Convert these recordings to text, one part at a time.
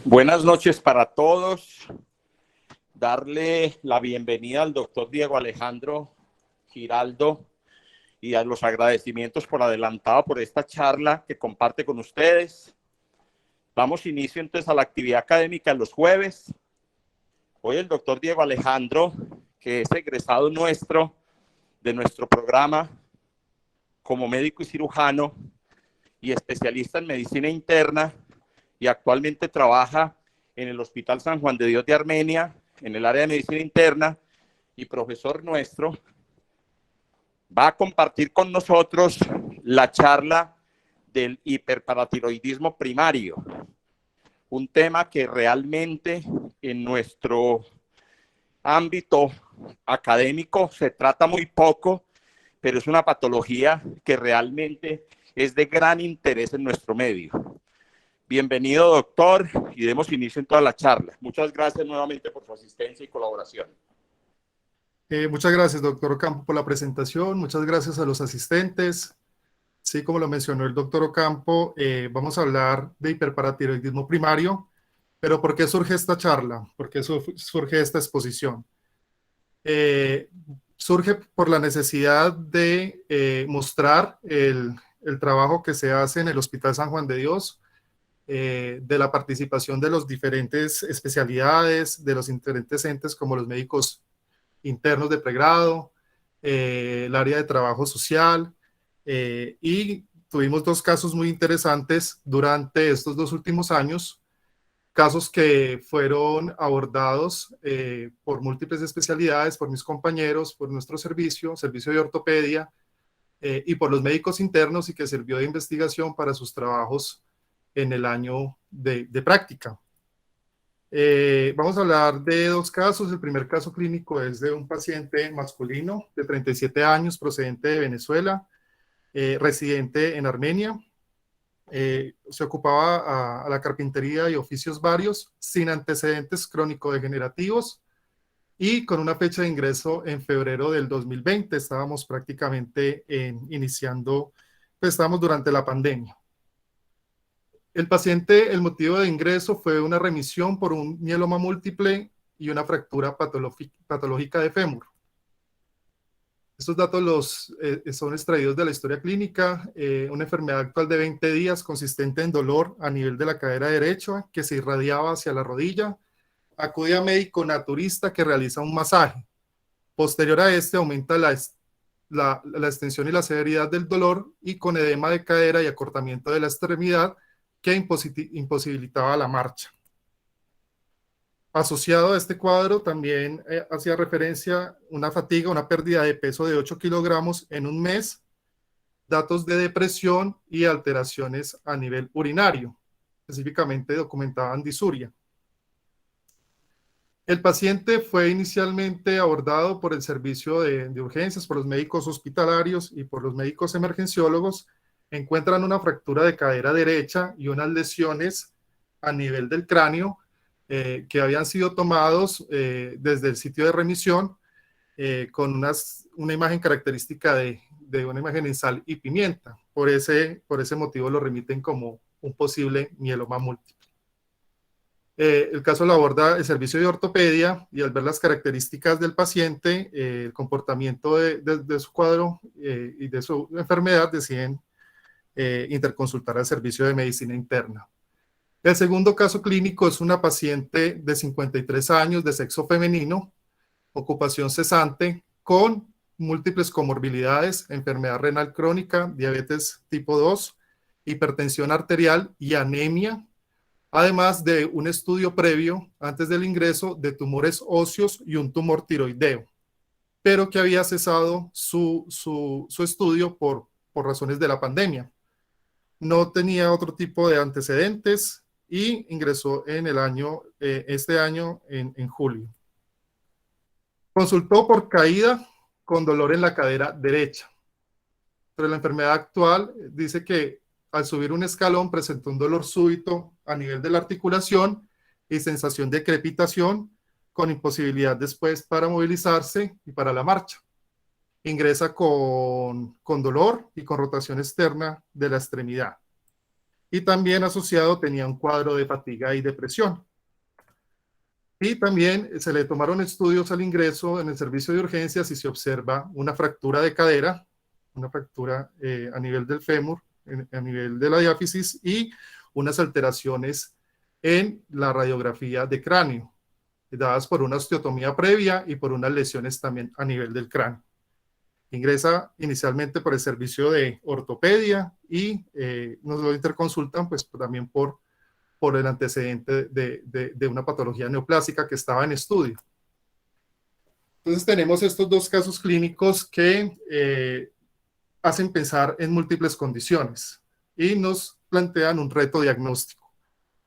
Buenas noches para todos. Darle la bienvenida al doctor Diego Alejandro Giraldo y a los agradecimientos por adelantado por esta charla que comparte con ustedes. Damos inicio entonces a la actividad académica los jueves. Hoy el doctor Diego Alejandro, que es egresado nuestro, de nuestro programa como médico y cirujano y especialista en medicina interna, y actualmente trabaja en el Hospital San Juan de Dios de Armenia, en el área de medicina interna, y profesor nuestro, va a compartir con nosotros la charla del hiperparatiroidismo primario, un tema que realmente en nuestro ámbito académico se trata muy poco, pero es una patología que realmente es de gran interés en nuestro medio. Bienvenido, doctor, y demos inicio en toda la charla. Muchas gracias nuevamente por su asistencia y colaboración. Muchas gracias, doctor Ocampo, por la presentación. Muchas gracias a los asistentes. Sí, como lo mencionó el doctor Ocampo, vamos a hablar de hiperparatiroidismo primario. Pero ¿por qué surge esta charla? ¿Por qué surge esta exposición? Surge por la necesidad de mostrar el trabajo que se hace en el Hospital San Juan de Dios, de la participación de las diferentes especialidades, de los diferentes entes como los médicos internos de pregrado, el área de trabajo social, y tuvimos dos casos muy interesantes durante estos 2 últimos años, casos que fueron abordados por múltiples especialidades, por mis compañeros, por nuestro servicio de ortopedia, y por los médicos internos, y que sirvió de investigación para sus trabajos en el año de práctica. Vamos a hablar de dos casos. El primer caso clínico es de un paciente masculino de 37 años, procedente de Venezuela, residente en Armenia. Se ocupaba a la carpintería y oficios varios, sin antecedentes crónico-degenerativos y con una fecha de ingreso en febrero del 2020. Estábamos prácticamente iniciando, pues estábamos durante la pandemia. El paciente, el motivo de ingreso fue una remisión por un mieloma múltiple y una fractura patológica de fémur. Estos datos son extraídos de la historia clínica, una enfermedad actual de 20 días consistente en dolor a nivel de la cadera derecha que se irradiaba hacia la rodilla. Acude a médico naturista que realiza un masaje. Posterior a este aumenta la extensión y la severidad del dolor, y con edema de cadera y acortamiento de la extremidad que imposibilitaba la marcha. Asociado a este cuadro también hacía referencia una fatiga, una pérdida de peso de 8 kilogramos en un mes, datos de depresión y alteraciones a nivel urinario, específicamente documentaban disuria. El paciente fue inicialmente abordado por el servicio de urgencias, por los médicos hospitalarios y por los médicos emergenciólogos. Encuentran una fractura de cadera derecha y unas lesiones a nivel del cráneo que habían sido tomados desde el sitio de remisión, con una imagen característica de una imagen en sal y pimienta. Por ese motivo lo remiten como un posible mieloma múltiple. El caso lo aborda el servicio de ortopedia, y al ver las características del paciente, el comportamiento de su cuadro y de su enfermedad, deciden interconsultar al servicio de medicina interna. El segundo caso clínico es una paciente de 53 años, de sexo femenino, ocupación cesante, con múltiples comorbilidades, enfermedad renal crónica, diabetes tipo 2, hipertensión arterial y anemia, además de un estudio previo antes del ingreso de tumores óseos y un tumor tiroideo, pero que había cesado su estudio por razones de la pandemia. No tenía otro tipo de antecedentes y ingresó en este año en julio. Consultó por caída con dolor en la cadera derecha. Pero la enfermedad actual dice que al subir un escalón presentó un dolor súbito a nivel de la articulación y sensación de crepitación, con imposibilidad después para movilizarse y para la marcha. Ingresa con dolor y con rotación externa de la extremidad. y también asociado tenía un cuadro de fatiga y depresión. Y también se le tomaron estudios al ingreso en el servicio de urgencias y se observa una fractura de cadera, una fractura a nivel del fémur, a nivel de la diáfisis, y unas alteraciones en la radiografía de cráneo, dadas por una osteotomía previa y por unas lesiones también a nivel del cráneo. Ingresa inicialmente por el servicio de ortopedia y nos lo interconsultan pues también por el antecedente de una patología neoplásica que estaba en estudio. Entonces tenemos estos dos casos clínicos que hacen pensar en múltiples condiciones y nos plantean un reto diagnóstico.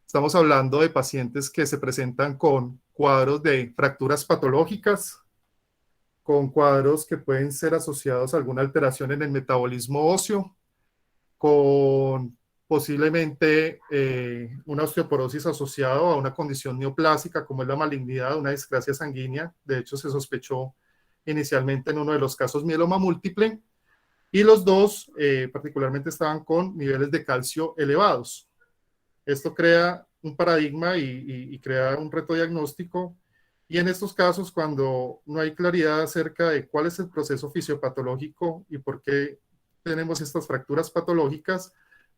Estamos hablando de pacientes que se presentan con cuadros de fracturas patológicas, con cuadros que pueden ser asociados a alguna alteración en el metabolismo óseo, con posiblemente una osteoporosis asociada a una condición neoplásica como es la malignidad, una displasia sanguínea. De hecho, se sospechó inicialmente en uno de los casos mieloma múltiple, y los dos particularmente estaban con niveles de calcio elevados. Esto crea un paradigma y crea un reto diagnóstico, y en estos casos, cuando no hay claridad acerca de cuál es el proceso fisiopatológico y por qué tenemos estas fracturas patológicas,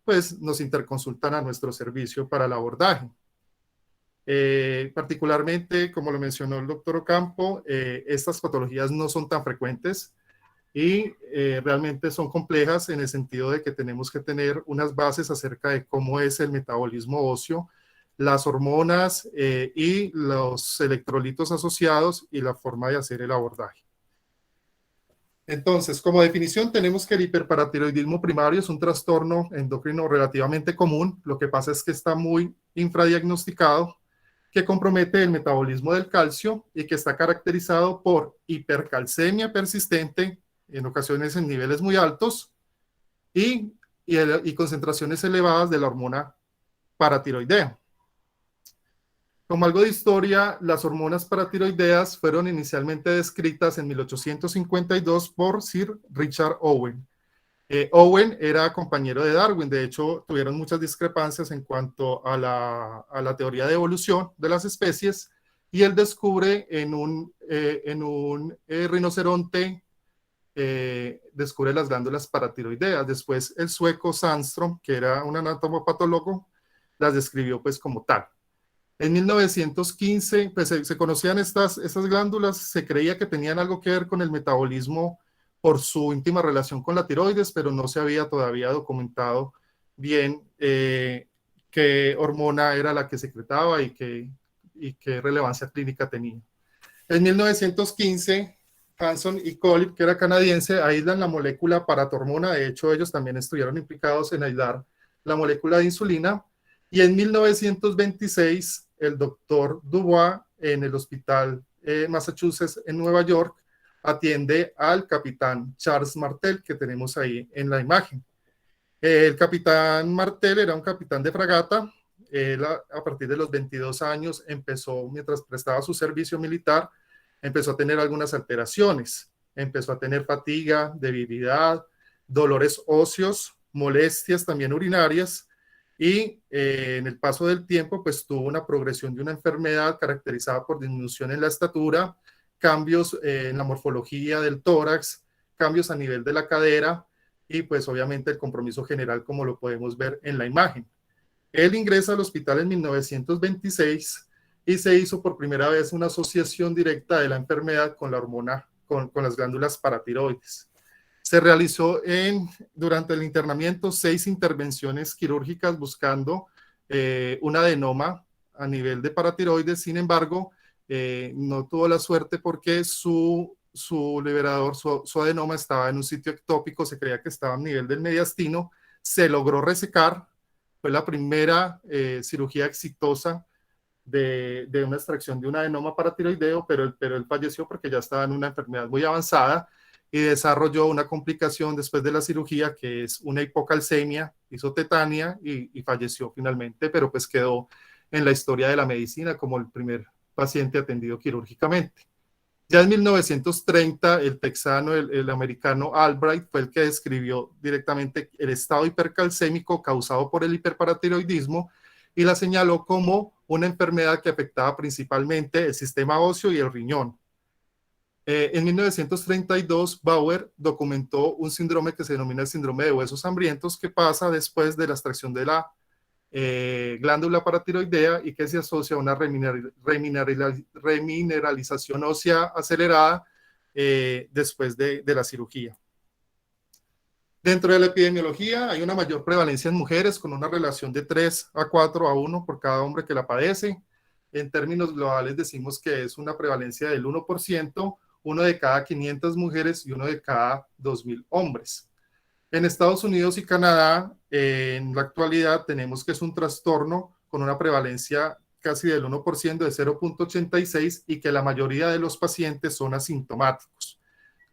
pues nos interconsultan a nuestro servicio para el abordaje. Particularmente, como lo mencionó el doctor Ocampo, estas patologías no son tan frecuentes y realmente son complejas en el sentido de que tenemos que tener unas bases acerca de cómo es el metabolismo óseo, las hormonas y los electrolitos asociados y la forma de hacer el abordaje. Entonces, como definición, tenemos que el hiperparatiroidismo primario es un trastorno endocrino relativamente común. Lo que pasa es que está muy infradiagnosticado, que compromete el metabolismo del calcio y que está caracterizado por hipercalcemia persistente, en ocasiones en niveles muy altos, y concentraciones elevadas de la hormona paratiroidea. Como algo de historia, las hormonas paratiroideas fueron inicialmente descritas en 1852 por Sir Richard Owen. Owen era compañero de Darwin. De hecho, tuvieron muchas discrepancias en cuanto a la teoría de evolución de las especies, y él descubre en un rinoceronte, descubre las glándulas paratiroideas. Después el sueco Sandström, que era un anatomopatólogo, las describió pues como tal. En 1915 pues, se conocían estas glándulas, se creía que tenían algo que ver con el metabolismo por su íntima relación con la tiroides, pero no se había todavía documentado bien qué hormona era la que secretaba y qué relevancia clínica tenía. En 1915, Hanson y Colip, que era canadiense, aíslan la molécula paratormona. De hecho, ellos también estuvieron implicados en aislar la molécula de insulina. Y en 1926, el doctor Dubois, en el hospital Massachusetts en Nueva York, atiende al capitán Charles Martel, que tenemos ahí en la imagen. El capitán Martel era un capitán de fragata. Él a partir de los 22 años empezó, mientras prestaba su servicio militar, empezó a tener algunas alteraciones. Empezó a tener fatiga, debilidad, dolores óseos, molestias también urinarias, y en el paso del tiempo pues tuvo una progresión de una enfermedad caracterizada por disminución en la estatura, cambios en la morfología del tórax, cambios a nivel de la cadera y pues obviamente el compromiso general, como lo podemos ver en la imagen. Él ingresa al hospital en 1926 y se hizo por primera vez una asociación directa de la enfermedad con la hormona, con las glándulas paratiroides. Se realizó durante el internamiento 6 intervenciones quirúrgicas buscando un adenoma a nivel de paratiroides. Sin embargo, no tuvo la suerte porque su liberador, su adenoma estaba en un sitio ectópico, se creía que estaba a nivel del mediastino, se logró resecar. Fue la primera cirugía exitosa de una extracción de un adenoma paratiroideo, pero él falleció porque ya estaba en una enfermedad muy avanzada y desarrolló una complicación después de la cirugía, que es una hipocalcemia, hizo tetania y falleció finalmente, pero pues quedó en la historia de la medicina como el primer paciente atendido quirúrgicamente. Ya en 1930, el texano, el americano Albright, fue el que describió directamente el estado hipercalcémico causado por el hiperparatiroidismo y la señaló como una enfermedad que afectaba principalmente el sistema óseo y el riñón. En 1932, Bauer documentó un síndrome que se denomina el síndrome de huesos hambrientos, que pasa después de la extracción de la glándula paratiroidea y que se asocia a una remineralización ósea acelerada después de la cirugía. Dentro de la epidemiología hay una mayor prevalencia en mujeres con una relación de 3 a 4 a 1 por cada hombre que la padece. En términos globales decimos que es una prevalencia del 1%, uno de cada 500 mujeres y uno de cada 2.000 hombres. En Estados Unidos y Canadá, en la actualidad, tenemos que es un trastorno con una prevalencia casi del 1% de 0.86 y que la mayoría de los pacientes son asintomáticos.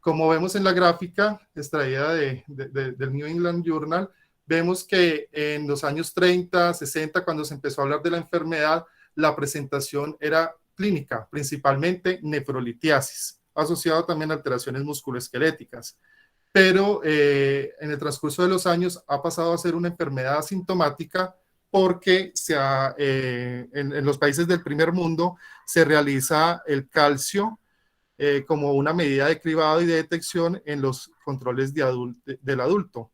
Como vemos en la gráfica extraída del New England Journal, vemos que en los años 30, 60, cuando se empezó a hablar de la enfermedad, la presentación era clínica, principalmente nefrolitiasis, asociado también a alteraciones musculoesqueléticas. Pero en el transcurso de los años ha pasado a ser una enfermedad asintomática porque en los países del primer mundo se realiza el calcio como una medida de cribado y de detección en los controles del adulto.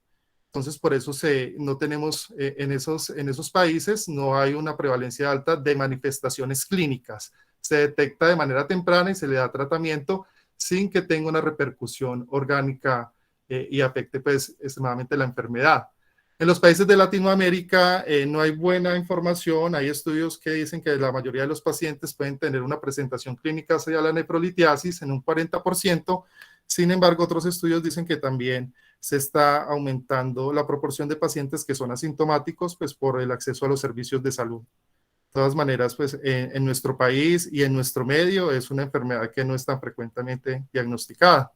Entonces, por eso no tenemos en esos países, no hay una prevalencia alta de manifestaciones clínicas. Se detecta de manera temprana y se le da tratamiento sin que tenga una repercusión orgánica y afecte pues extremadamente la enfermedad. En los países de Latinoamérica no hay buena información, hay estudios que dicen que la mayoría de los pacientes pueden tener una presentación clínica hacia la nefrolitiasis en un 40%, sin embargo otros estudios dicen que también se está aumentando la proporción de pacientes que son asintomáticos pues por el acceso a los servicios de salud. De todas maneras, pues en nuestro país y en nuestro medio es una enfermedad que no es tan frecuentemente diagnosticada.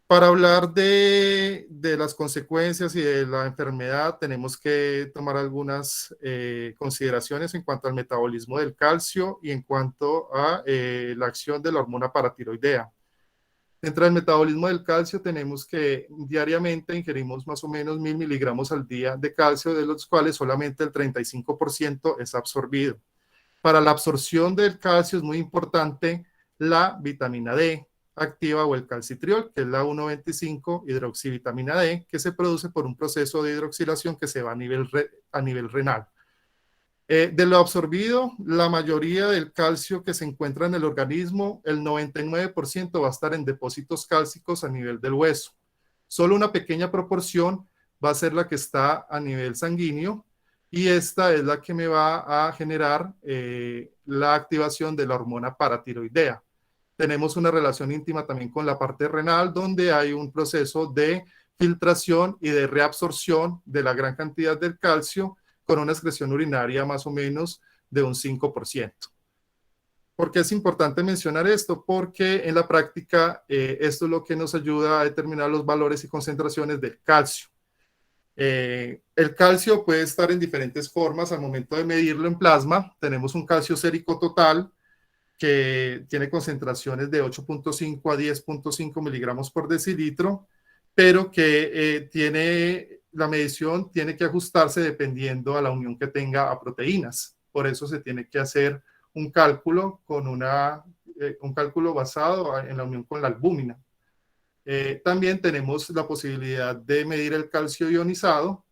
Para hablar de las consecuencias y de la enfermedad, tenemos que tomar algunas consideraciones en cuanto al metabolismo del calcio y en cuanto a la acción de la hormona paratiroidea. Dentro del metabolismo del calcio tenemos que diariamente ingerimos más o menos 1.000 miligramos al día de calcio, de los cuales solamente el 35% es absorbido. Para la absorción del calcio es muy importante la vitamina D activa o el calcitriol, que es la 1,25 hidroxivitamina D, que se produce por un proceso de hidroxilación que se va a nivel renal. De lo absorbido, la mayoría del calcio que se encuentra en el organismo, el 99% va a estar en depósitos cálcicos a nivel del hueso. Solo una pequeña proporción va a ser la que está a nivel sanguíneo y esta es la que me va a generar la activación de la hormona paratiroidea. Tenemos una relación íntima también con la parte renal, donde hay un proceso de filtración y de reabsorción de la gran cantidad del calcio con una excreción urinaria más o menos de un 5%. ¿Por qué es importante mencionar esto? Porque en la práctica esto es lo que nos ayuda a determinar los valores y concentraciones del calcio. El calcio puede estar en diferentes formas al momento de medirlo en plasma. Tenemos un calcio sérico total que tiene concentraciones de 8.5 a 10.5 miligramos por decilitro, pero que la medición tiene que ajustarse dependiendo a la unión que tenga a proteínas. Por eso se tiene que hacer un cálculo un cálculo basado en la unión con la albúmina. También tenemos la posibilidad de medir el calcio ionizado,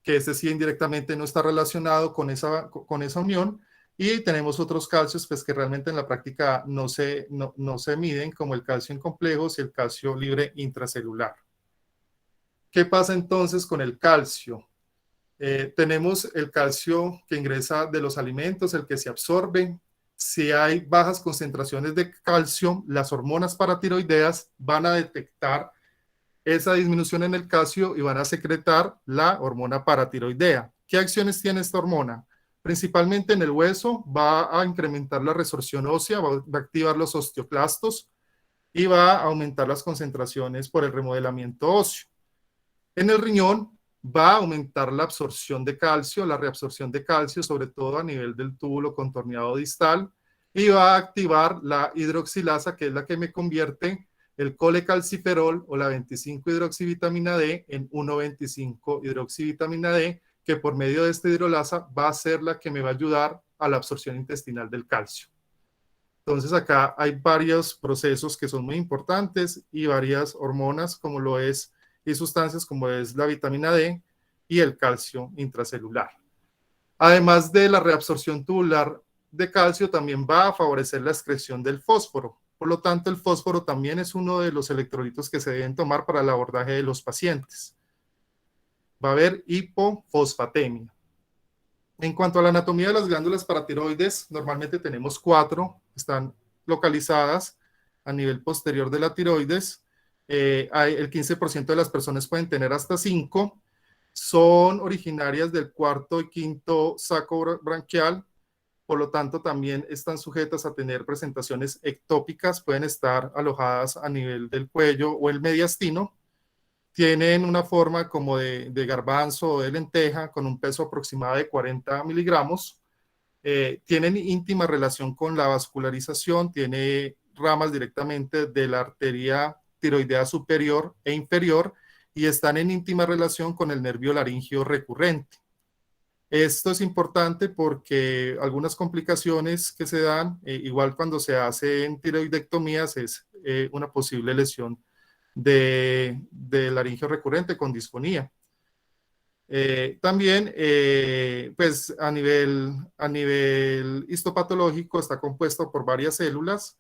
que este sí indirectamente no está relacionado con esa unión, y tenemos otros calcios pues, que realmente en la práctica no se miden, como el calcio en complejos y el calcio libre intracelular. ¿Qué pasa entonces con el calcio? Tenemos el calcio que ingresa de los alimentos, el que se absorbe. Si hay bajas concentraciones de calcio, las hormonas paratiroideas van a detectar esa disminución en el calcio y van a secretar la hormona paratiroidea. ¿Qué acciones tiene esta hormona? Principalmente en el hueso va a incrementar la resorción ósea, va a activar los osteoclastos y va a aumentar las concentraciones por el remodelamiento óseo. En el riñón va a aumentar la absorción de calcio, la reabsorción de calcio, sobre todo a nivel del túbulo contorneado distal, y va a activar la hidroxilasa, que es la que me convierte el colecalciferol o la 25-hidroxivitamina D en 1,25-hidroxivitamina D, que por medio de esta hidrolasa va a ser la que me va a ayudar a la absorción intestinal del calcio. Entonces acá hay varios procesos que son muy importantes y varias hormonas como lo es y sustancias como es la vitamina D y el calcio intracelular. Además de la reabsorción tubular de calcio, también va a favorecer la excreción del fósforo. Por lo tanto, el fósforo también es uno de los electrolitos que se deben tomar para el abordaje de los pacientes. Va a haber hipofosfatemia. En cuanto a la anatomía de las glándulas paratiroides, normalmente tenemos 4, están localizadas a nivel posterior de la tiroides. El 15% de las personas pueden tener hasta 5. Son originarias del cuarto y quinto saco branquial, por lo tanto también están sujetas a tener presentaciones ectópicas, pueden estar alojadas a nivel del cuello o el mediastino. Tienen una forma como de garbanzo o de lenteja con un peso aproximado de 40 miligramos. Tienen íntima relación con la vascularización, tiene ramas directamente de la arteria tiroidea superior e inferior y están en íntima relación con el nervio laríngeo recurrente. Esto es importante porque algunas complicaciones que se dan, igual cuando se hacen tiroidectomías, es una posible lesión de laringio recurrente con disfonía. También, pues a nivel histopatológico está compuesto por varias células.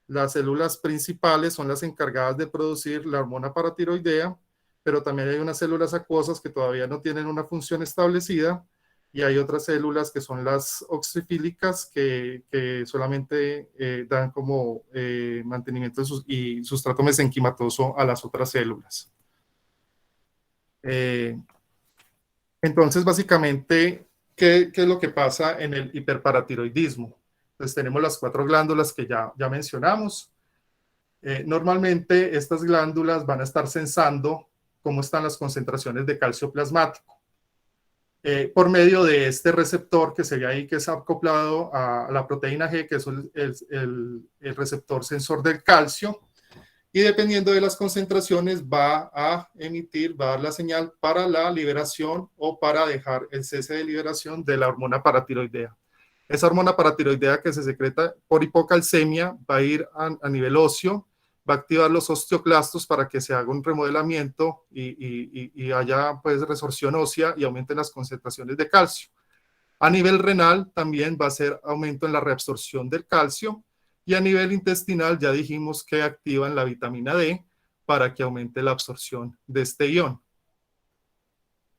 Las células principales son las encargadas de producir la hormona paratiroidea, pero también hay unas células acuosas que todavía no tienen una función establecida y hay otras células que son las oxifílicas que solamente dan como mantenimiento y sustrato mesenquimatoso a las otras células. Entonces, básicamente, ¿qué es lo que pasa en el hiperparatiroidismo? Entonces, tenemos las 4 glándulas que ya mencionamos. Normalmente, estas glándulas van a estar sensando cómo están las concentraciones de calcio plasmático. Por medio de este receptor que se ve ahí, que es acoplado a la proteína G, que es el receptor sensor del calcio, y dependiendo de las concentraciones va a dar la señal para la liberación o para dejar el cese de liberación de la hormona paratiroidea. Esa hormona paratiroidea que se secreta por hipocalcemia va a ir a nivel óseo, va a activar los osteoclastos para que se haga un remodelamiento y haya pues resorción ósea y aumenten las concentraciones de calcio. A nivel renal también va a ser aumento en la reabsorción del calcio y a nivel intestinal ya dijimos que activan la vitamina D para que aumente la absorción de este ion.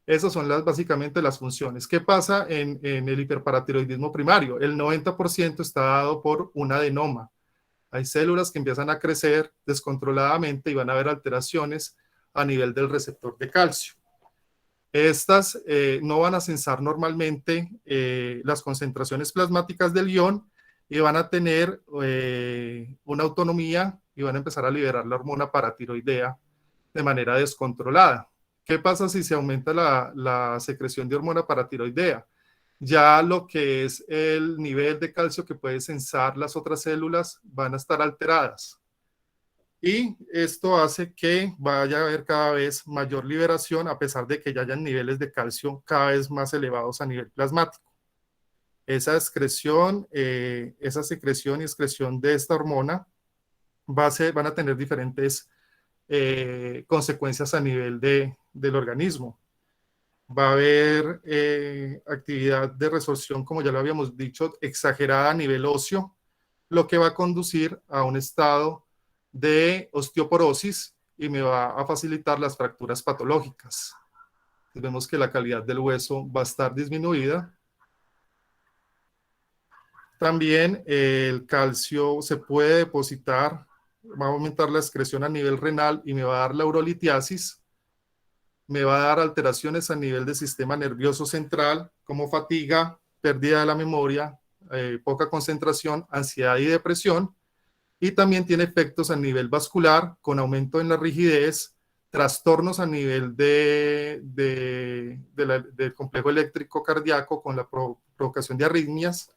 Esas son básicamente las funciones. ¿Qué pasa en el hiperparatiroidismo primario? El 90% está dado por un adenoma. Hay células que empiezan a crecer descontroladamente y van a haber alteraciones a nivel del receptor de calcio. Estas no van a sensar normalmente las concentraciones plasmáticas del ion y van a tener una autonomía y van a empezar a liberar la hormona paratiroidea de manera descontrolada. ¿Qué pasa si se aumenta la secreción de hormona paratiroidea? Ya lo que es el nivel de calcio que puede sensar las otras células van a estar alteradas. Y esto hace que vaya a haber cada vez mayor liberación a pesar de que ya hayan niveles de calcio cada vez más elevados a nivel plasmático. Esa secreción y excreción de esta hormona van a tener diferentes consecuencias a nivel del organismo. Va a haber actividad de resorción, como ya lo habíamos dicho, exagerada a nivel óseo, lo que va a conducir a un estado de osteoporosis y me va a facilitar las fracturas patológicas. Vemos que la calidad del hueso va a estar disminuida. También el calcio se puede depositar, va a aumentar la excreción a nivel renal y me va a dar la urolitiasis. Me va a dar alteraciones a nivel del sistema nervioso central, como fatiga, pérdida de la memoria, poca concentración, ansiedad y depresión. Y también tiene efectos a nivel vascular, con aumento en la rigidez, trastornos a nivel del complejo eléctrico cardíaco con la provocación de arritmias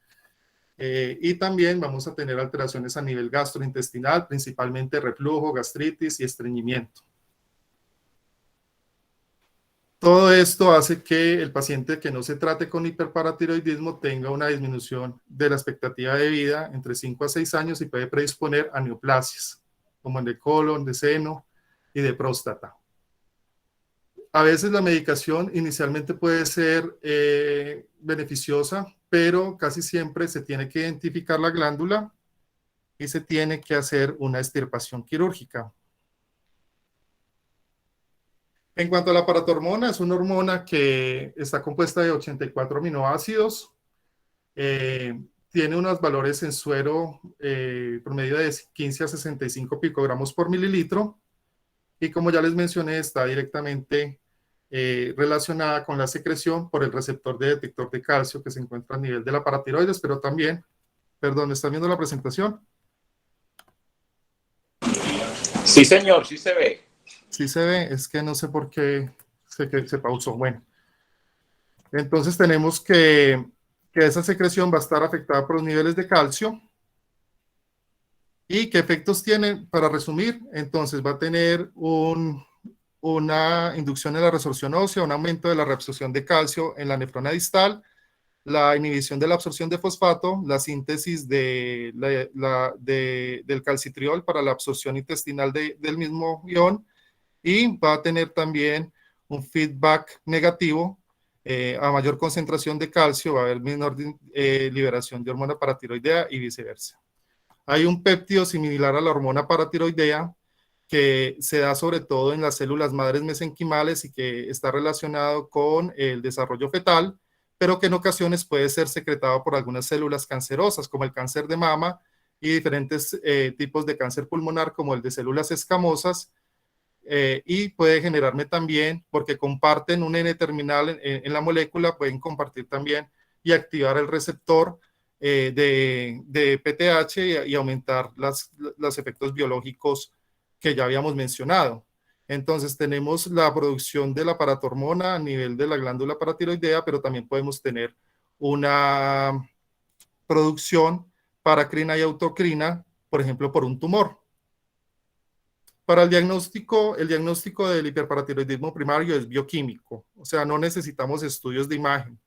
Y también vamos a tener alteraciones a nivel gastrointestinal, principalmente reflujo, gastritis y estreñimiento. Todo esto hace que el paciente que no se trate con hiperparatiroidismo tenga una disminución de la expectativa de vida entre 5 a 6 años y puede predisponer a neoplasias, como en de colon, de seno y de próstata. A veces la medicación inicialmente puede ser beneficiosa, pero casi siempre se tiene que identificar la glándula y se tiene que hacer una extirpación quirúrgica. En cuanto a la paratormona, es una hormona que está compuesta de 84 aminoácidos, tiene unos valores en suero promedio de 15 a 65 picogramos por mililitro, y como ya les mencioné, está directamente relacionada con la secreción por el receptor de detector de calcio que se encuentra a nivel de la paratiroides, pero también, perdón, ¿están viendo la presentación? Sí, señor, sí se ve. Sí se ve, es que no sé por qué se pausó. Bueno, entonces tenemos que esa secreción va a estar afectada por los niveles de calcio. ¿Y qué efectos tiene? Para resumir, entonces va a tener una inducción en la resorción ósea, un aumento de la reabsorción de calcio en la nefrona distal, la inhibición de la absorción de fosfato, la síntesis del calcitriol para la absorción intestinal del mismo ion, y va a tener también un feedback negativo. A mayor concentración de calcio va a haber menor liberación de hormona paratiroidea y viceversa. Hay un péptido similar a la hormona paratiroidea que se da sobre todo en las células madres mesenquimales y que está relacionado con el desarrollo fetal, pero que en ocasiones puede ser secretado por algunas células cancerosas, como el cáncer de mama y diferentes tipos de cáncer pulmonar, como el de células escamosas, y puede generarme también, porque comparten un N-terminal en la molécula, pueden compartir también y activar el receptor de PTH y aumentar los efectos biológicos que ya habíamos mencionado. Entonces tenemos la producción de la paratormona a nivel de la glándula paratiroidea, pero también podemos tener una producción paracrina y autocrina, por ejemplo, por un tumor. Para el diagnóstico del hiperparatiroidismo primario es bioquímico, o sea, no necesitamos estudios de imagen.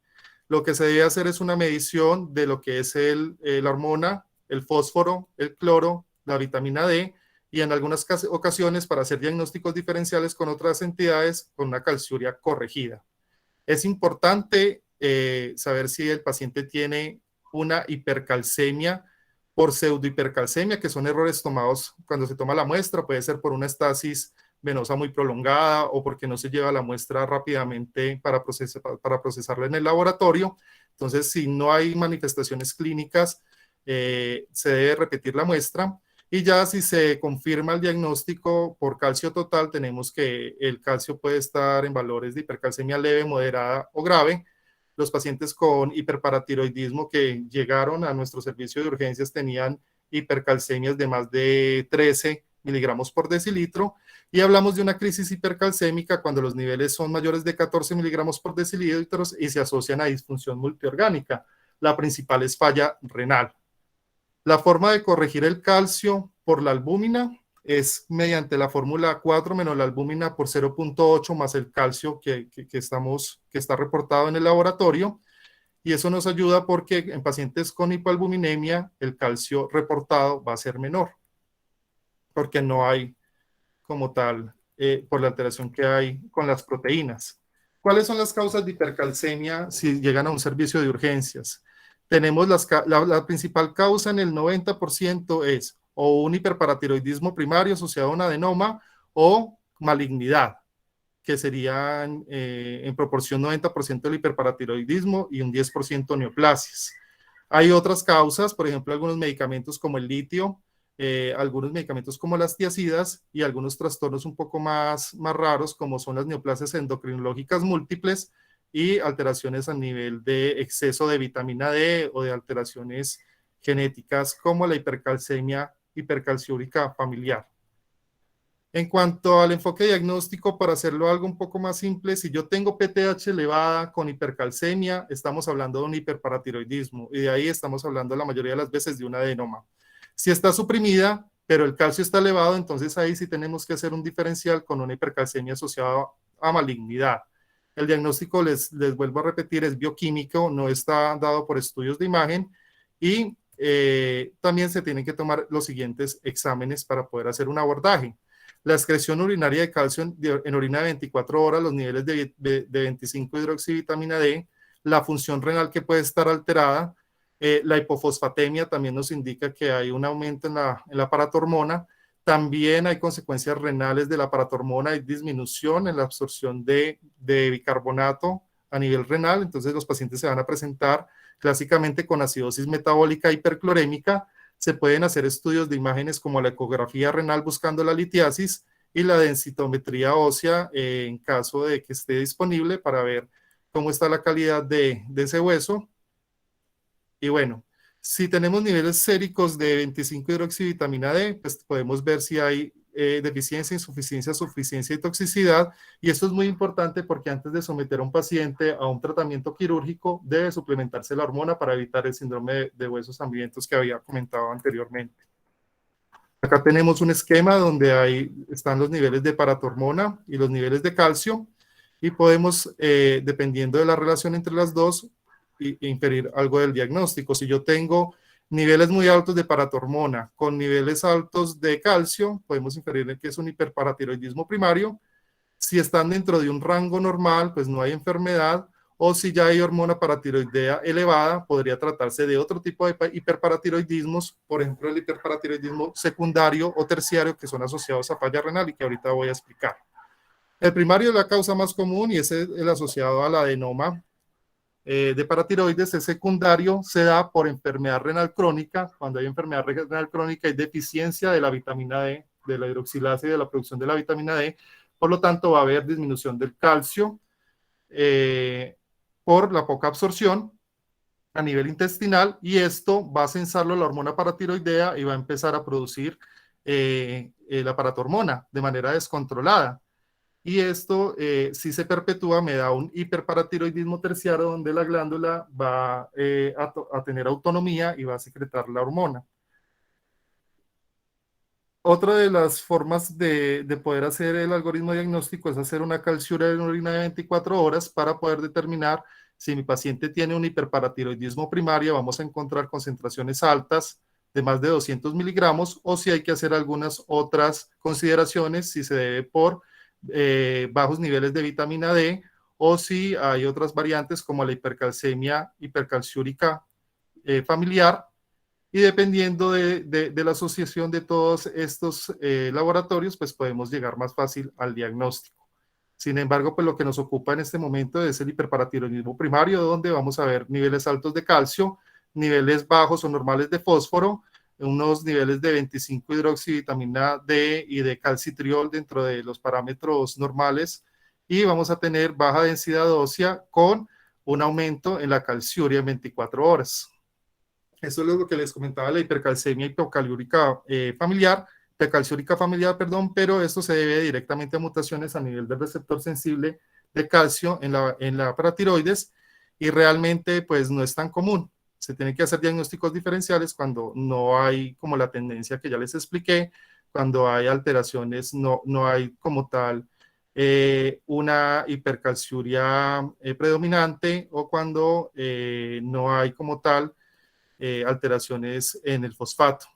Lo que se debe hacer es una medición de lo que es la hormona, el fósforo, el cloro, la vitamina D, y en algunas ocasiones para hacer diagnósticos diferenciales con otras entidades con una calciuria corregida. Es importante saber si el paciente tiene una hipercalcemia por pseudohipercalcemia, que son errores tomados cuando se toma la muestra, puede ser por una estasis venosa muy prolongada o porque no se lleva la muestra rápidamente para procesarla en el laboratorio. Entonces, si no hay manifestaciones clínicas, se debe repetir la muestra. Y ya si se confirma el diagnóstico por calcio total, tenemos que el calcio puede estar en valores de hipercalcemia leve, moderada o grave. Los pacientes con hiperparatiroidismo que llegaron a nuestro servicio de urgencias tenían hipercalcemias de más de 13 miligramos por decilitro, y hablamos de una crisis hipercalcémica cuando los niveles son mayores de 14 miligramos por decilitro y se asocian a disfunción multiorgánica. La principal es falla renal. La forma de corregir el calcio por la albúmina es mediante la fórmula 4 menos la albúmina por 0.8 más el calcio que está reportado en el laboratorio, y eso nos ayuda porque en pacientes con hipoalbuminemia el calcio reportado va a ser menor, porque no hay como tal, por la alteración que hay con las proteínas. ¿Cuáles son las causas de hipercalcemia si llegan a un servicio de urgencias? Tenemos la principal causa en el 90% es o un hiperparatiroidismo primario asociado a un adenoma o malignidad, que serían en proporción 90% del hiperparatiroidismo y un 10% neoplasias. Hay otras causas, por ejemplo, algunos medicamentos como el litio, algunos medicamentos como las tiazidas y algunos trastornos un poco más raros como son las neoplasias endocrinológicas múltiples y alteraciones a nivel de exceso de vitamina D o de alteraciones genéticas como la hipercalcemia hipercalciúrica familiar. En cuanto al enfoque diagnóstico, para hacerlo algo un poco más simple, si yo tengo PTH elevada con hipercalcemia, estamos hablando de un hiperparatiroidismo y de ahí estamos hablando la mayoría de las veces de un adenoma. Si está suprimida, pero el calcio está elevado, entonces ahí sí tenemos que hacer un diferencial con una hipercalcemia asociada a malignidad. El diagnóstico, les vuelvo a repetir, es bioquímico, no está dado por estudios de imagen y también se tienen que tomar los siguientes exámenes para poder hacer un abordaje. La excreción urinaria de calcio en orina de 24 horas, los niveles de 25 hidroxivitamina D, la función renal que puede estar alterada, la hipofosfatemia también nos indica que hay un aumento en la paratormona. También hay consecuencias renales de la paratormona, hay disminución en la absorción de bicarbonato a nivel renal, entonces los pacientes se van a presentar clásicamente con acidosis metabólica hiperclorémica. Se pueden hacer estudios de imágenes como la ecografía renal buscando la litiasis y la densitometría ósea en caso de que esté disponible para ver cómo está la calidad de ese hueso. Y bueno, si tenemos niveles séricos de 25 hidroxivitamina D, pues podemos ver si hay deficiencia, insuficiencia, suficiencia y toxicidad. Y esto es muy importante porque antes de someter a un paciente a un tratamiento quirúrgico, debe suplementarse la hormona para evitar el síndrome de huesos hambrientos que había comentado anteriormente. Acá tenemos un esquema donde están los niveles de paratormona y los niveles de calcio y podemos, dependiendo de la relación entre las dos, inferir algo del diagnóstico. Si yo tengo niveles muy altos de paratormona con niveles altos de calcio, podemos inferir que es un hiperparatiroidismo primario. Si están dentro de un rango normal, pues no hay enfermedad, o si ya hay hormona paratiroidea elevada, podría tratarse de otro tipo de hiperparatiroidismos, por ejemplo, el hiperparatiroidismo secundario o terciario, que son asociados a falla renal y que ahorita voy a explicar. El primario es la causa más común y es el asociado al adenoma de paratiroides. El secundario se da por enfermedad renal crónica. Cuando hay enfermedad renal crónica hay deficiencia de la vitamina D, de la hidroxilasa y de la producción de la vitamina D. Por lo tanto, va a haber disminución del calcio por la poca absorción a nivel intestinal y esto va a censarlo la hormona paratiroidea y va a empezar a producir la paratormona de manera descontrolada. Y esto, si se perpetúa, me da un hiperparatiroidismo terciario donde la glándula va a tener autonomía y va a secretar la hormona. Otra de las formas de poder hacer el algoritmo diagnóstico es hacer una calciura en orina de 24 horas para poder determinar si mi paciente tiene un hiperparatiroidismo primario. Vamos a encontrar concentraciones altas de más de 200 miligramos o si hay que hacer algunas otras consideraciones, si se debe por bajos niveles de vitamina D o si hay otras variantes como la hipercalcemia hipercalciúrica familiar. Y dependiendo de la asociación de todos estos laboratorios, pues podemos llegar más fácil al diagnóstico. Sin embargo, pues lo que nos ocupa en este momento es el hiperparatiroidismo primario, donde vamos a ver niveles altos de calcio, niveles bajos o normales de fósforo, unos niveles de 25 hidroxivitamina D y de calcitriol dentro de los parámetros normales, y vamos a tener baja densidad ósea con un aumento en la calciuria en 24 horas. Eso es lo que les comentaba, la hipercalcemia hipocalciúrica familiar, perdón, pero esto se debe directamente a mutaciones a nivel del receptor sensible de calcio en la paratiroides y realmente pues no es tan común. Se tienen que hacer diagnósticos diferenciales cuando no hay como la tendencia que ya les expliqué, cuando hay alteraciones, no hay como tal una hipercalciuria predominante o cuando no hay como tal alteraciones en el fosfato.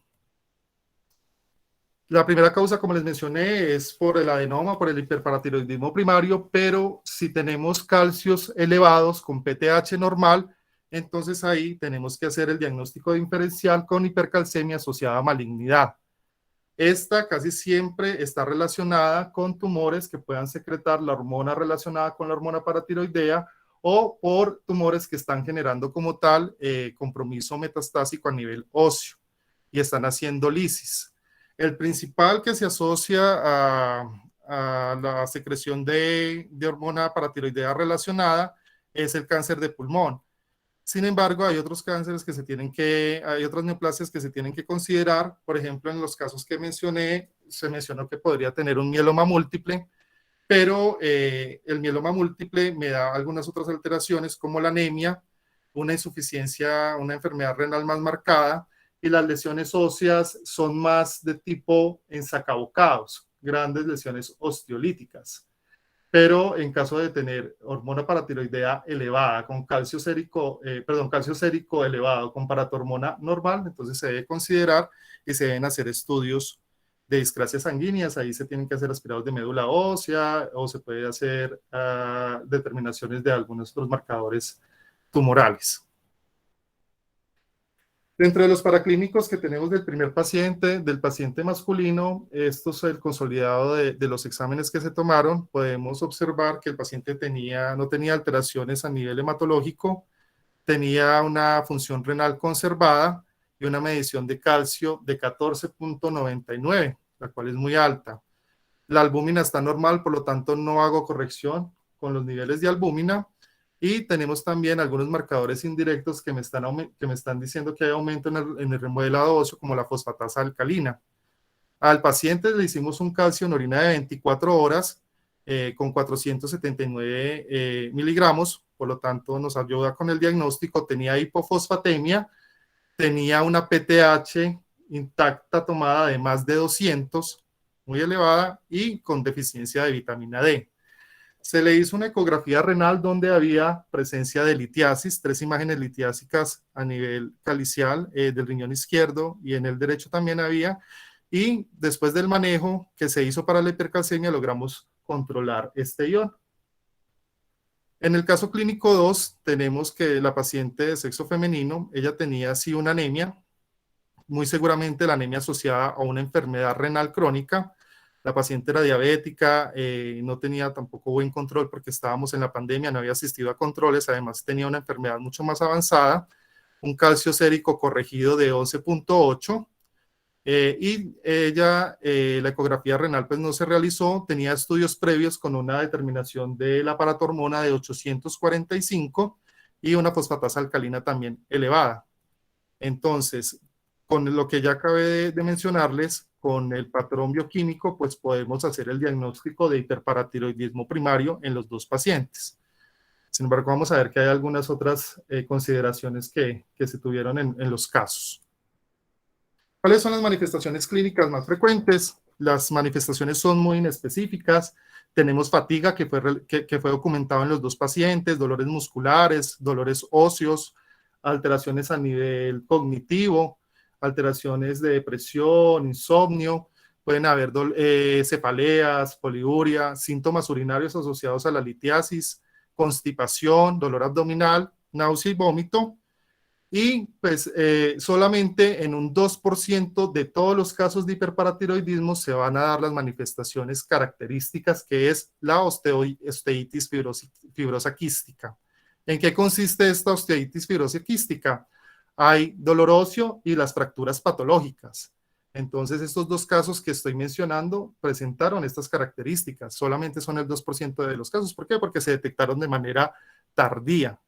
La primera causa, como les mencioné, es por el adenoma, por el hiperparatiroidismo primario, pero si tenemos calcios elevados con PTH normal, entonces ahí tenemos que hacer el diagnóstico diferencial con hipercalcemia asociada a malignidad. Esta casi siempre está relacionada con tumores que puedan secretar la hormona relacionada con la hormona paratiroidea o por tumores que están generando como tal compromiso metastásico a nivel óseo y están haciendo lisis. El principal que se asocia a la secreción de hormona paratiroidea relacionada es el cáncer de pulmón. Sin embargo, hay otros cánceres hay otras neoplasias que se tienen que considerar. Por ejemplo, en los casos que mencioné, se mencionó que podría tener un mieloma múltiple, pero el mieloma múltiple me da algunas otras alteraciones como la anemia, una insuficiencia, una enfermedad renal más marcada, y las lesiones óseas son más de tipo ensacabocados, grandes lesiones osteolíticas. Pero en caso de tener hormona paratiroidea elevada con calcio sérico elevado con paratormona normal, entonces se debe considerar y se deben hacer estudios de discrasias sanguíneas. Ahí se tienen que hacer aspirados de médula ósea o se puede hacer determinaciones de algunos otros marcadores tumorales. Dentro de los paraclínicos que tenemos del paciente masculino, esto es el consolidado de los exámenes que se tomaron. Podemos observar que el paciente no tenía alteraciones a nivel hematológico, tenía una función renal conservada y una medición de calcio de 14.99, la cual es muy alta. La albúmina está normal, por lo tanto no hago corrección con los niveles de albúmina. Y tenemos también algunos marcadores indirectos que me están diciendo que hay aumento en el remodelado óseo, como la fosfatasa alcalina. Al paciente le hicimos un calcio en orina de 24 horas con 479 miligramos, por lo tanto nos ayuda con el diagnóstico. Tenía hipofosfatemia, tenía una PTH intacta tomada de más de 200, muy elevada, y con deficiencia de vitamina D. Se le hizo una ecografía renal donde había presencia de litiasis, 3 imágenes litiásicas a nivel calicial del riñón izquierdo, y en el derecho también había, y después del manejo que se hizo para la hipercalcemia logramos controlar este ion. En el caso clínico 2 tenemos que la paciente de sexo femenino, ella tenía sí una anemia, muy seguramente la anemia asociada a una enfermedad renal crónica. La paciente era diabética, no tenía tampoco buen control porque estábamos en la pandemia, no había asistido a controles, además tenía una enfermedad mucho más avanzada, un calcio sérico corregido de 11.8, y ella, la ecografía renal pues no se realizó, tenía estudios previos con una determinación de la paratormona de 845 y una fosfatasa alcalina también elevada. Entonces, con lo que ya acabé de mencionarles, con el patrón bioquímico, pues podemos hacer el diagnóstico de hiperparatiroidismo primario en los dos pacientes. Sin embargo, vamos a ver que hay algunas otras consideraciones que se tuvieron en los casos. ¿Cuáles son las manifestaciones clínicas más frecuentes? Las manifestaciones son muy inespecíficas. Tenemos fatiga, que fue documentado en los dos pacientes, dolores musculares, dolores óseos, alteraciones a nivel cognitivo, alteraciones de depresión, insomnio, pueden haber cefaleas, poliuria, síntomas urinarios asociados a la litiasis, constipación, dolor abdominal, náusea y vómito. Y pues solamente en un 2% de todos los casos de hiperparatiroidismo se van a dar las manifestaciones características, que es la osteitis fibrosa quística. ¿En qué consiste esta osteitis fibrosa quística? Hay dolor óseo y las fracturas patológicas. Entonces, estos dos casos que estoy mencionando presentaron estas características. Solamente son el 2% de los casos. ¿Por qué? Porque se detectaron de manera tardía.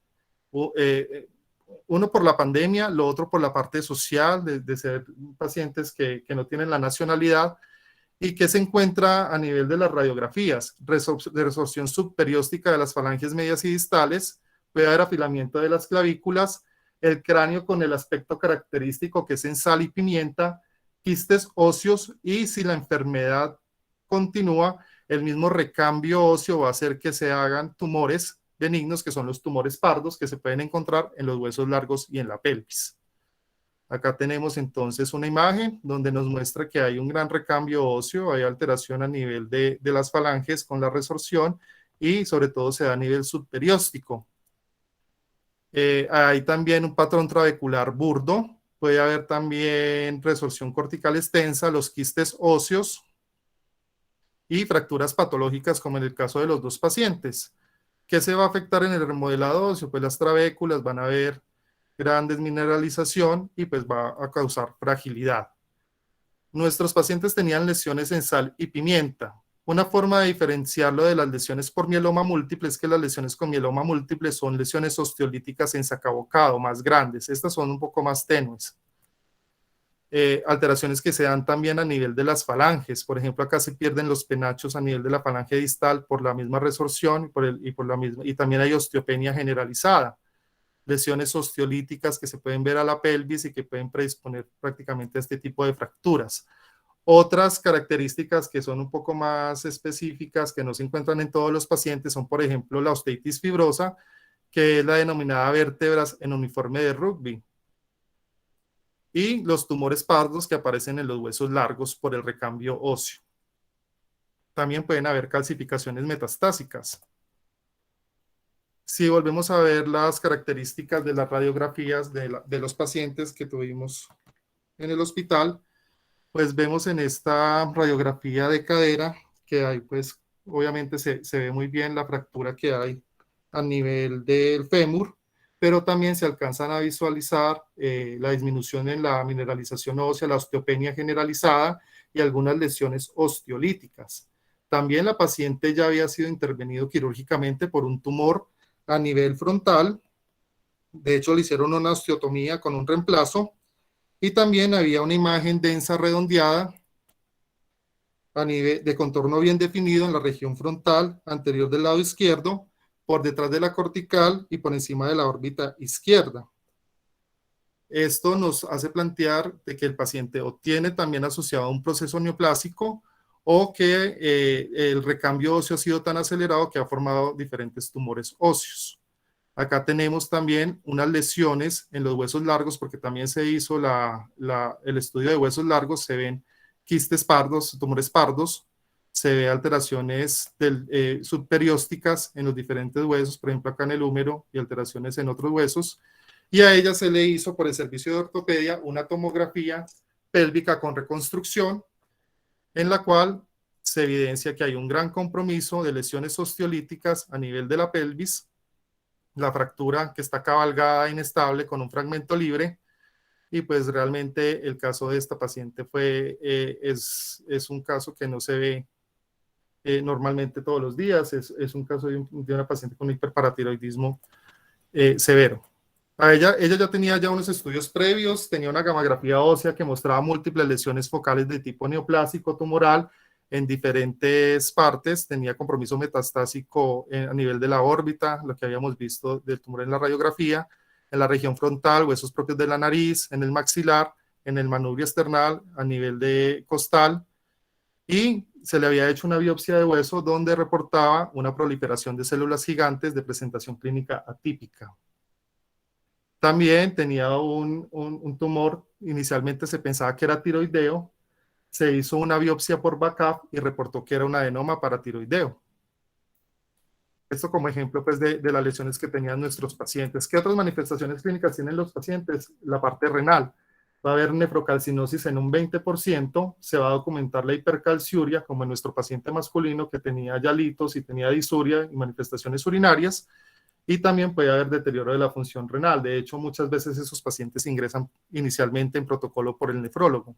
Uno por la pandemia, lo otro por la parte social, de ser pacientes que no tienen la nacionalidad, y que se encuentra a nivel de las radiografías, resorción subperióstica de las falanges medias y distales, puede haber afilamiento de las clavículas, el cráneo con el aspecto característico que es en sal y pimienta, quistes óseos, y si la enfermedad continúa, el mismo recambio óseo va a hacer que se hagan tumores benignos, que son los tumores pardos, que se pueden encontrar en los huesos largos y en la pelvis. Acá tenemos entonces una imagen donde nos muestra que hay un gran recambio óseo, hay alteración a nivel de las falanges con la resorción, y sobre todo se da a nivel subperióstico. Hay también un patrón trabecular burdo, puede haber también resorción cortical extensa, los quistes óseos y fracturas patológicas, como en el caso de los dos pacientes. ¿Qué se va a afectar en el remodelado óseo? Pues las trabéculas van a haber gran desmineralización y pues va a causar fragilidad. Nuestros pacientes tenían lesiones en sal y pimienta. Una forma de diferenciarlo de las lesiones por mieloma múltiple es que las lesiones con mieloma múltiple son lesiones osteolíticas en sacabocado, más grandes. Estas son un poco más tenues. alteraciones que se dan también a nivel de las falanges. Por ejemplo, acá se pierden los penachos a nivel de la falange distal por la misma resorción y también hay osteopenia generalizada, lesiones osteolíticas que se pueden ver a la pelvis y que pueden predisponer prácticamente a este tipo de fracturas. Otras características que son un poco más específicas, que no se encuentran en todos los pacientes, son, por ejemplo, la osteitis fibrosa, que es la denominada vértebras en uniforme de rugby, y los tumores pardos que aparecen en los huesos largos por el recambio óseo. También pueden haber calcificaciones metastásicas. Si volvemos a ver las características de las radiografías de los pacientes que tuvimos en el hospital, pues vemos en esta radiografía de cadera que hay, pues obviamente se ve muy bien la fractura que hay a nivel del fémur, pero también se alcanzan a visualizar la disminución en la mineralización ósea, la osteopenia generalizada y algunas lesiones osteolíticas. También la paciente ya había sido intervenido quirúrgicamente por un tumor a nivel frontal. De hecho, le hicieron una osteotomía con un reemplazo y también había una imagen densa redondeada a nivel de contorno bien definido en la región frontal anterior del lado izquierdo, por detrás de la cortical y por encima de la órbita izquierda. Esto nos hace plantear de que el paciente o tiene también asociado un proceso neoplásico o que el recambio óseo ha sido tan acelerado que ha formado diferentes tumores óseos. Acá tenemos también unas lesiones en los huesos largos, porque también se hizo el estudio de huesos largos, se ven quistes pardos, tumores pardos, se ve alteraciones subperiósticas en los diferentes huesos, por ejemplo acá en el húmero, y alteraciones en otros huesos, y a ella se le hizo por el servicio de ortopedia una tomografía pélvica con reconstrucción, en la cual se evidencia que hay un gran compromiso de lesiones osteolíticas a nivel de la pelvis, la fractura que está cabalgada inestable con un fragmento libre, y pues realmente el caso de esta paciente es un caso que no se ve normalmente todos los días, es un caso de una paciente con hiperparatiroidismo severo. Ella ya tenía ya unos estudios previos, tenía una gamografía ósea que mostraba múltiples lesiones focales de tipo neoplásico tumoral en diferentes partes, tenía compromiso metastásico a nivel de la órbita, lo que habíamos visto del tumor en la radiografía, en la región frontal, huesos propios de la nariz, en el maxilar, en el manubrio esternal, a nivel de costal, y se le había hecho una biopsia de hueso donde reportaba una proliferación de células gigantes de presentación clínica atípica. También tenía un tumor, inicialmente se pensaba que era tiroideo, se hizo una biopsia por BACAP y reportó que era un adenoma paratiroideo. Esto como ejemplo pues, de las lesiones que tenían nuestros pacientes. ¿Qué otras manifestaciones clínicas tienen los pacientes? La parte renal. Va a haber nefrocalcinosis en un 20%, se va a documentar la hipercalciuria, como en nuestro paciente masculino que tenía yalitos y tenía disuria y manifestaciones urinarias, y también puede haber deterioro de la función renal. De hecho, muchas veces esos pacientes ingresan inicialmente en protocolo por el nefrólogo.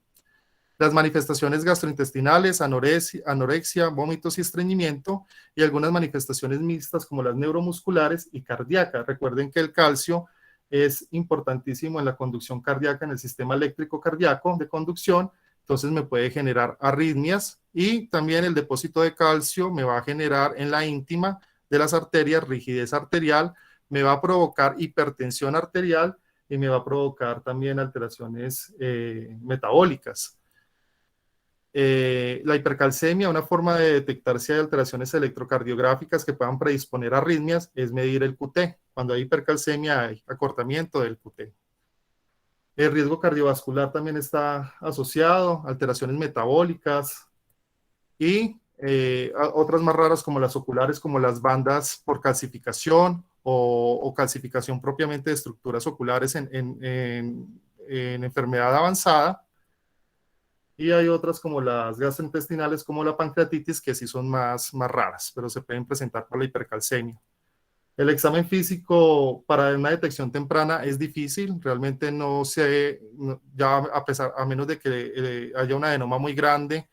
Las manifestaciones gastrointestinales, anorexia, vómitos y estreñimiento, y algunas manifestaciones mixtas como las neuromusculares y cardíacas. Recuerden que el calcio es importantísimo en la conducción cardíaca, en el sistema eléctrico cardíaco de conducción, entonces me puede generar arritmias, y también el depósito de calcio me va a generar en la íntima de las arterias rigidez arterial, me va a provocar hipertensión arterial y me va a provocar también alteraciones metabólicas. La hipercalcemia, una forma de detectar si hay alteraciones electrocardiográficas que puedan predisponer a arritmias, es medir el QT. Cuando hay hipercalcemia hay acortamiento del QT. El riesgo cardiovascular también está asociado, alteraciones metabólicas y otras más raras como las oculares, como las bandas por calcificación o calcificación propiamente de estructuras oculares en enfermedad avanzada. Y hay otras como las gastrointestinales, como la pancreatitis, que sí son más raras, pero se pueden presentar por la hipercalcemia. El examen físico para una detección temprana es difícil, realmente no se, ya a menos de que haya un adenoma muy grande,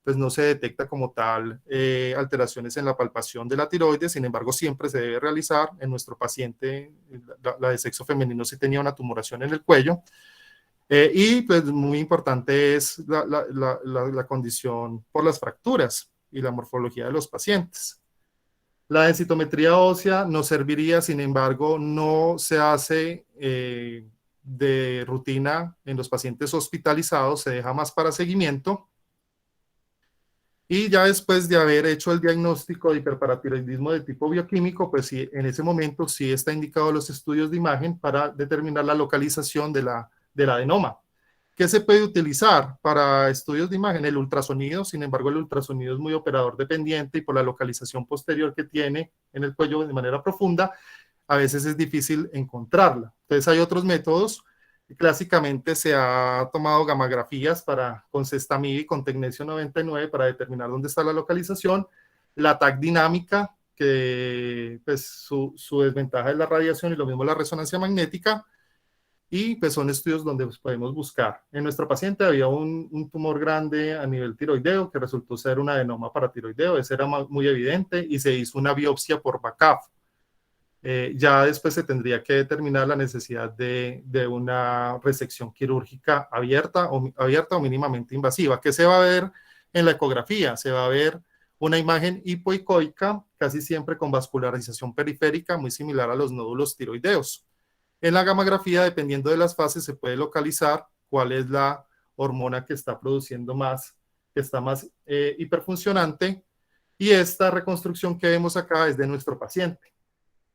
pues no se detecta como tal alteraciones en la palpación de la tiroides. Sin embargo, siempre se debe realizar. En nuestro paciente, la de sexo femenino, sí tenía una tumoración en el cuello, Y pues muy importante es la condición por las fracturas y la morfología de los pacientes. La densitometría ósea nos serviría, sin embargo, no se hace de rutina en los pacientes hospitalizados, se deja más para seguimiento. Y ya después de haber hecho el diagnóstico de hiperparatiroidismo de tipo bioquímico, pues sí, en ese momento sí está indicado los estudios de imagen para determinar la localización del adenoma. ¿Qué se puede utilizar para estudios de imagen? El ultrasonido. Sin embargo, el ultrasonido es muy operador dependiente y por la localización posterior que tiene en el cuello de manera profunda, a veces es difícil encontrarla. Entonces hay otros métodos. Clásicamente se ha tomado gammagrafías con Cestamib y con Tecnesio 99 para determinar dónde está la localización. La TAC dinámica, que pues su desventaja es la radiación y lo mismo la resonancia magnética. Y pues son estudios donde pues, podemos buscar. En nuestra paciente había un tumor grande a nivel tiroideo que resultó ser un adenoma paratiroideo. Ese era muy evidente y se hizo una biopsia por BACAF. Ya después se tendría que determinar la necesidad de una resección quirúrgica abierta o mínimamente invasiva. ¿Qué se va a ver en la ecografía? Se va a ver una imagen hipoicoica, casi siempre con vascularización periférica, muy similar a los nódulos tiroideos. En la gammagrafía, dependiendo de las fases, se puede localizar cuál es la hormona que está produciendo más, que está más hiperfuncionante. Y esta reconstrucción que vemos acá es de nuestro paciente.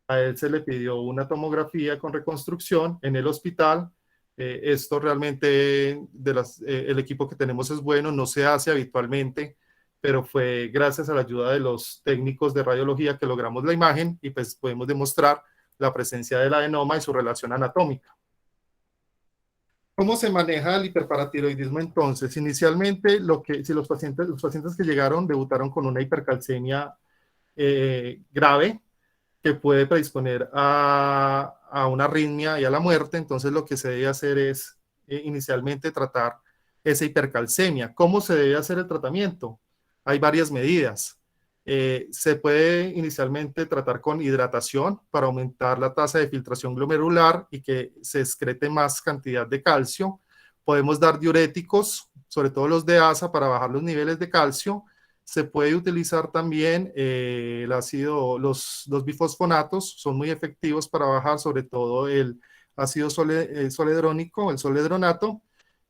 A él se le pidió una tomografía con reconstrucción en el hospital. Esto realmente, el equipo que tenemos es bueno, no se hace habitualmente, pero fue gracias a la ayuda de los técnicos de radiología que logramos la imagen y pues podemos demostrar la presencia del adenoma y su relación anatómica. ¿Cómo se maneja el hiperparatiroidismo entonces? Inicialmente, si los pacientes que llegaron debutaron con una hipercalcemia grave, que puede predisponer a una arritmia y a la muerte, entonces lo que se debe hacer es inicialmente tratar esa hipercalcemia. ¿Cómo se debe hacer el tratamiento? Hay varias medidas. Se puede inicialmente tratar con hidratación para aumentar la tasa de filtración glomerular y que se excrete más cantidad de calcio. Podemos dar diuréticos, sobre todo los de ASA, para bajar los niveles de calcio. Se puede utilizar también el ácido, los bifosfonatos, son muy efectivos para bajar sobre todo el ácido soledrónico, el soledronato,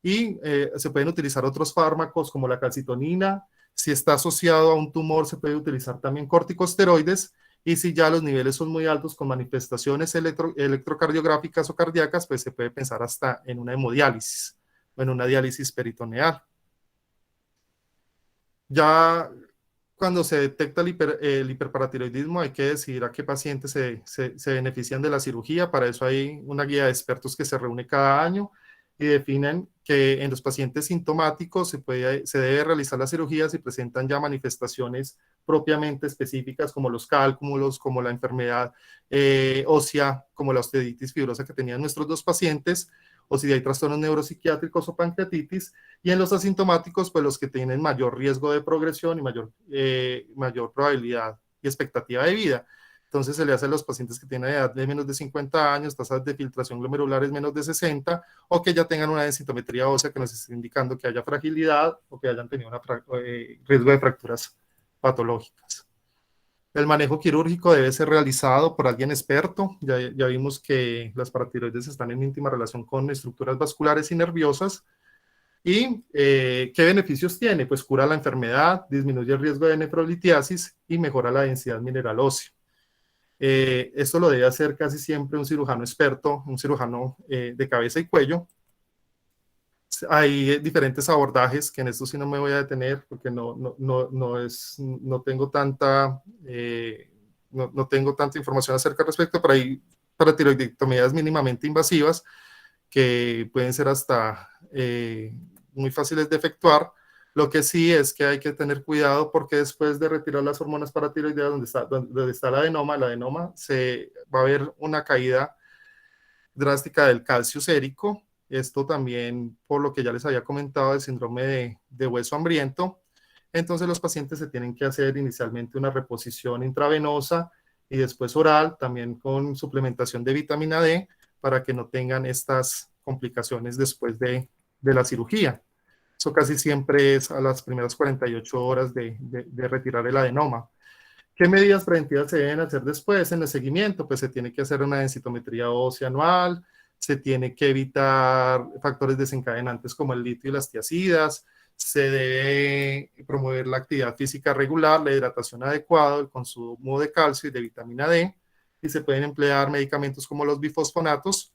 y se pueden utilizar otros fármacos como la calcitonina. Si está asociado a un tumor, se puede utilizar también corticosteroides, y si ya los niveles son muy altos con manifestaciones electrocardiográficas o cardíacas, pues se puede pensar hasta en una hemodiálisis o en una diálisis peritoneal. Ya cuando se detecta el hiperparatiroidismo, hay que decidir a qué pacientes se benefician de la cirugía. Para eso hay una guía de expertos que se reúne cada año y definen que en los pacientes sintomáticos se debe realizar la cirugía si presentan ya manifestaciones propiamente específicas como los cálculos, como la enfermedad ósea, como la osteoiditis fibrosa que tenían nuestros dos pacientes, o si hay trastornos neuropsiquiátricos o pancreatitis, y en los asintomáticos, pues los que tienen mayor riesgo de progresión y mayor probabilidad y expectativa de vida. Entonces se le hace a los pacientes que tienen edad de menos de 50 años, tasas de filtración glomerulares menos de 60, o que ya tengan una densitometría ósea que nos esté indicando que haya fragilidad o que hayan tenido riesgo de fracturas patológicas. El manejo quirúrgico debe ser realizado por alguien experto. Ya vimos que las paratiroides están en íntima relación con estructuras vasculares y nerviosas. ¿Y qué beneficios tiene? Pues cura la enfermedad, disminuye el riesgo de nefrolitiasis y mejora la densidad mineral ósea. Esto lo debe hacer casi siempre un cirujano experto, un cirujano de cabeza y cuello. Hay diferentes abordajes que en esto sí no me voy a detener porque no tengo tanta no tengo tanta información acerca al respecto, pero hay paratiroidectomías mínimamente invasivas que pueden ser hasta muy fáciles de efectuar. Lo que sí es que hay que tener cuidado porque después de retirar las hormonas paratiroideas donde está el adenoma se va a haber una caída drástica del calcio sérico. Esto también, por lo que ya les había comentado, el síndrome de hueso hambriento. Entonces los pacientes se tienen que hacer inicialmente una reposición intravenosa y después oral, también con suplementación de vitamina D, para que no tengan estas complicaciones después de la cirugía. Eso casi siempre es a las primeras 48 horas de retirar el adenoma. ¿Qué medidas preventivas se deben hacer después en el seguimiento? Pues se tiene que hacer una densitometría ósea anual, se tiene que evitar factores desencadenantes como el litio y las tiacidas, se debe promover la actividad física regular, la hidratación adecuada, el consumo de calcio y de vitamina D, y se pueden emplear medicamentos como los bifosfonatos,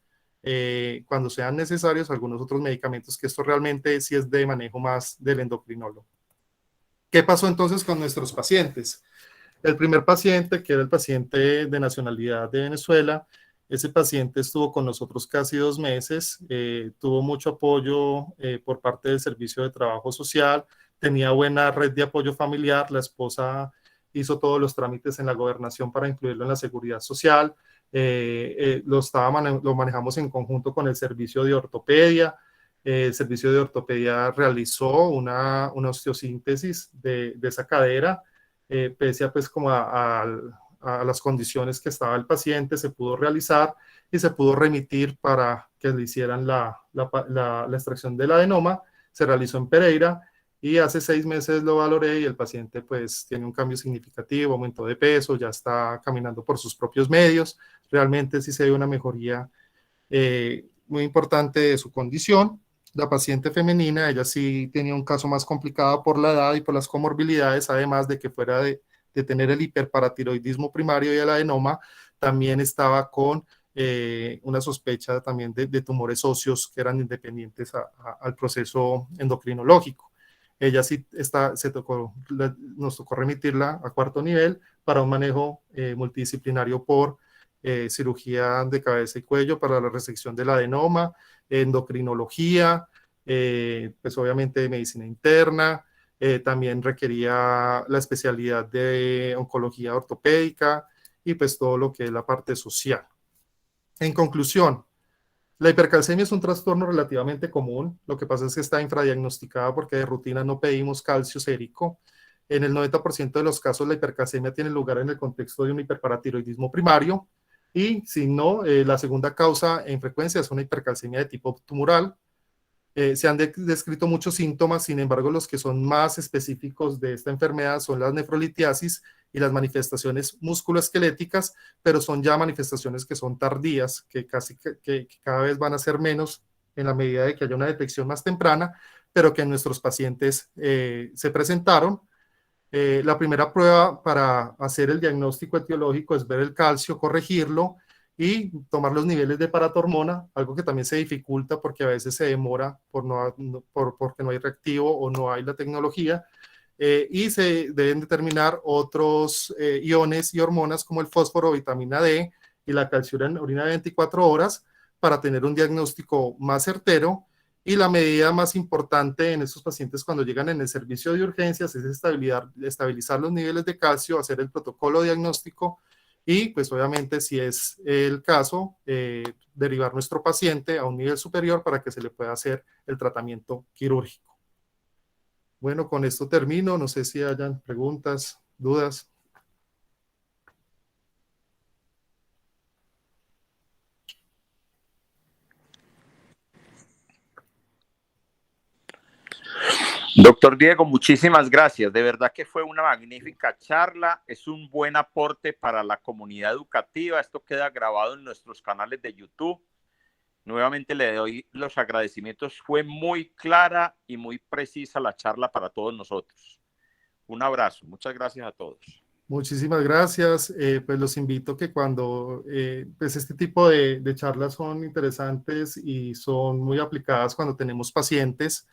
cuando sean necesarios, algunos otros medicamentos, que esto realmente sí es de manejo más del endocrinólogo. ¿Qué pasó entonces con nuestros pacientes? El primer paciente, que era el paciente de nacionalidad de Venezuela, ese paciente estuvo con nosotros casi 2 meses, tuvo mucho apoyo por parte del Servicio de Trabajo Social, tenía buena red de apoyo familiar, la esposa hizo todos los trámites en la gobernación para incluirlo en la seguridad social, lo manejamos en conjunto con el servicio de ortopedia. El servicio de ortopedia realizó una osteosíntesis de esa cadera, pese a pues como a las condiciones que estaba el paciente, se pudo realizar y se pudo remitir para que le hicieran la extracción del adenoma. Se realizó en Pereira y hace 6 meses lo valoré y el paciente pues tiene un cambio significativo, aumentó de peso, ya está caminando por sus propios medios, realmente sí se ve una mejoría muy importante de su condición. La paciente femenina, ella sí tenía un caso más complicado por la edad y por las comorbilidades, además de que fuera de tener el hiperparatiroidismo primario y el adenoma, también estaba con una sospecha también de tumores óseos que eran independientes al proceso endocrinológico. Ella sí nos tocó remitirla a 4º nivel para un manejo multidisciplinario por cirugía de cabeza y cuello para la resección del adenoma, endocrinología, pues obviamente medicina interna, también requería la especialidad de oncología ortopédica y pues todo lo que es la parte social. En conclusión, la hipercalcemia es un trastorno relativamente común, lo que pasa es que está infradiagnosticada porque de rutina no pedimos calcio sérico. En el 90% de los casos la hipercalcemia tiene lugar en el contexto de un hiperparatiroidismo primario y si no, la segunda causa en frecuencia es una hipercalcemia de tipo tumoral. Se han descrito muchos síntomas, sin embargo, los que son más específicos de esta enfermedad son las nefrolitiasis y las manifestaciones musculoesqueléticas, pero son ya manifestaciones que son tardías, que cada vez van a ser menos en la medida de que haya una detección más temprana, pero que en nuestros pacientes se presentaron. La primera prueba para hacer el diagnóstico etiológico es ver el calcio, corregirlo y tomar los niveles de paratormona, algo que también se dificulta porque a veces se demora porque no hay reactivo o no hay la tecnología, y se deben determinar otros iones y hormonas como el fósforo, vitamina D y la calciura en orina de 24 horas para tener un diagnóstico más certero. Y la medida más importante en estos pacientes cuando llegan en el servicio de urgencias es estabilizar los niveles de calcio, hacer el protocolo diagnóstico y pues obviamente si es el caso, derivar nuestro paciente a un nivel superior para que se le pueda hacer el tratamiento quirúrgico. Bueno, con esto termino. No sé si hayan preguntas, dudas. Doctor Diego, muchísimas gracias. De verdad que fue una magnífica charla. Es un buen aporte para la comunidad educativa. Esto queda grabado en nuestros canales de YouTube. Nuevamente le doy los agradecimientos. Fue muy clara y muy precisa la charla para todos nosotros. Un abrazo. Muchas gracias a todos. Muchísimas gracias. Pues los invito que cuando pues este tipo de charlas son interesantes y son muy aplicadas cuando tenemos pacientes.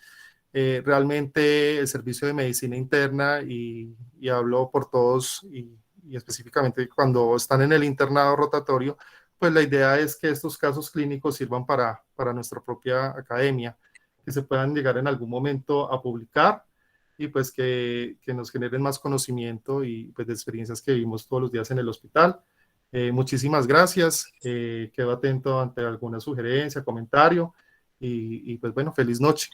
Realmente el servicio de medicina interna y hablo por todos y específicamente cuando están en el internado rotatorio, pues la idea es que estos casos clínicos sirvan para nuestra propia academia, que se puedan llegar en algún momento a publicar y pues que nos generen más conocimiento y pues de experiencias que vivimos todos los días en el hospital. Muchísimas gracias, quedo atento ante alguna sugerencia, comentario y pues bueno, feliz noche.